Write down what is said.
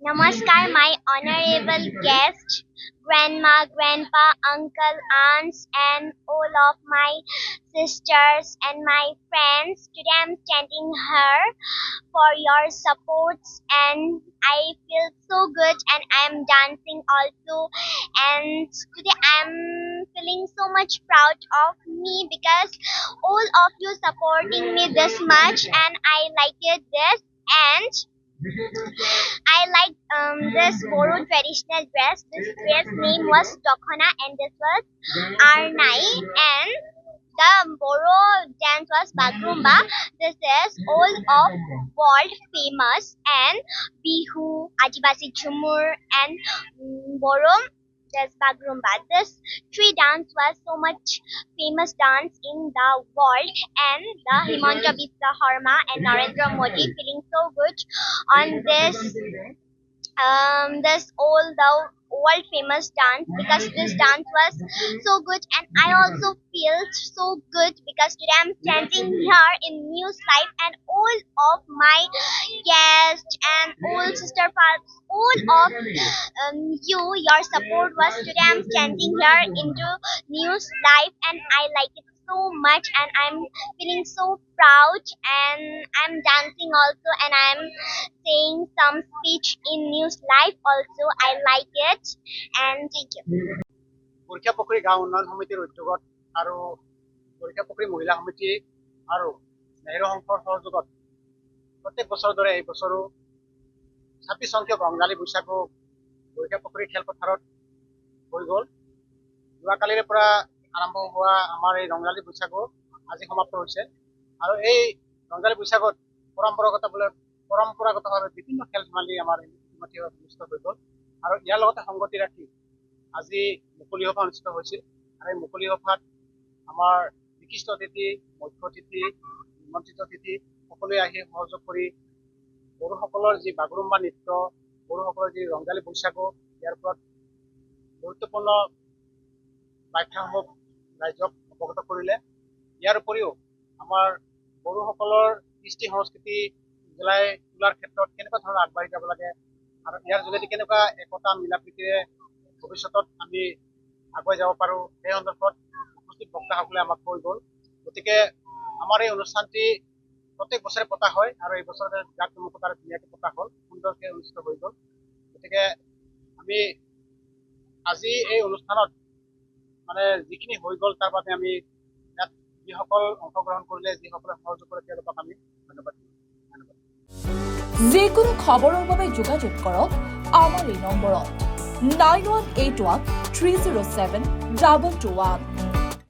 Namaskar, my honorable guest, grandma, grandpa, uncle, aunts, and all of my sisters and my friends. Today I'm standing here for your supports, and I feel so good, and I'm dancing also. And today I'm feeling so much proud of me because all of you supporting me this much, and I like it this. And I like this Boro traditional dress. This dress name was Tokhana and this was Arnai, and the Boro dance was Bagrumba. This is all of world famous, and Bihu, Adivasi Jhumur, and Boro. There's Bagrumba. This three dance was so much famous dance in the world, and the Himanta Biswa Sarma and Narendra Modi feeling so good on this all the world famous dance because this dance was so good, and I also feel so good because today I'm standing here in News Live, and all of my guests and all sister fathers, all of your support was today I'm standing here into News Live, and I like it so much, and I'm feeling so proud, and I'm dancing also, and I'm saying some speech in News Live also. I like it, and thank you. পৰীক্ষাপুখুৰী গাঁও উন্নয়ন সমিতিৰ উদ্যোগত আৰু পৰীক্ষাপুখুৰী মহিলা সমিতি আৰু নেহেৰু সংঘৰ সহযোগত প্ৰত্যেক বছৰৰ দৰে এই বছৰো 26 সংখ্যক ৰঙালী বৈশাগু পৰীক্ষাপুখুৰী খেলপথাৰত হৈ গ'ল। যোৱাকালিৰে পৰা আৰম্ভ হোৱা আমাৰ এই ৰঙালী বৈশাগু আজি সমাপ্ত হৈছে, আৰু এই ৰঙালী বৈশাগত পৰম্পৰাগতভাৱে বিভিন্ন খেল ধেমালি আমাৰ ইতিমধ্যে অনুষ্ঠিত হৈ গ'ল, আৰু ইয়াৰ লগতে সংগতি ৰাখি আজি মুকলি সভা অনুষ্ঠিত হৈছিল, আৰু এই মুকলি সভাত আমাৰ বিশিষ্ট অতিথি, মুখ্য অতিথি, নিমন্ত্ৰিত অতিথি সকলোৱে আহি সহযোগ কৰি বড়োসকলৰ যি বাগৰুম্বা নৃত্য, বড়োসকলৰ যি ৰঙালী বৈশাগু, ইয়াৰ ওপৰত গুৰুত্বপূৰ্ণ ব্যাখ্যাসমূহ ৰাইজক অৱগত কৰিলে। ইয়াৰ উপৰিও আমাৰ বড়োসকলৰ কৃষ্টি সংস্কৃতি জ্বলাই তোলাৰ ক্ষেত্ৰত কেনেকুৱা ধৰণৰ আগবাঢ়ি যাব লাগে, আৰু ইয়াৰ যোগেদি কেনেকুৱা একতা মিলা প্ৰীতিৰে ভৱিষ্যতত আমি আগুৱাই যাব পাৰোঁ, সেই সন্দৰ্ভত উপস্থিত বক্তাসকলে আমাক কৈ গ'ল। গতিকে আমাৰ এই অনুষ্ঠানটি প্ৰত্যেক বছৰে পতা হয়, আৰু এই বছৰতে জাক জমকতাৰে ধুনীয়াকৈ পতা হ'ল, সুন্দৰকৈ অনুষ্ঠিত হৈ গ'ল। গতিকে আমি আজি এই অনুষ্ঠানত মানে যিখিনি হৈ গ'ল তাৰ বাবে আমি ইয়াত যিসকল অংশগ্ৰহণ কৰিলে, যিসকলে সহযোগ কৰে তেওঁলোকক আমি ধন্যবাদ দিওঁ। যিকোনো খবৰৰ বাবে যোগাযোগ কৰক আমাৰ এই নম্বৰত 9181 307 221।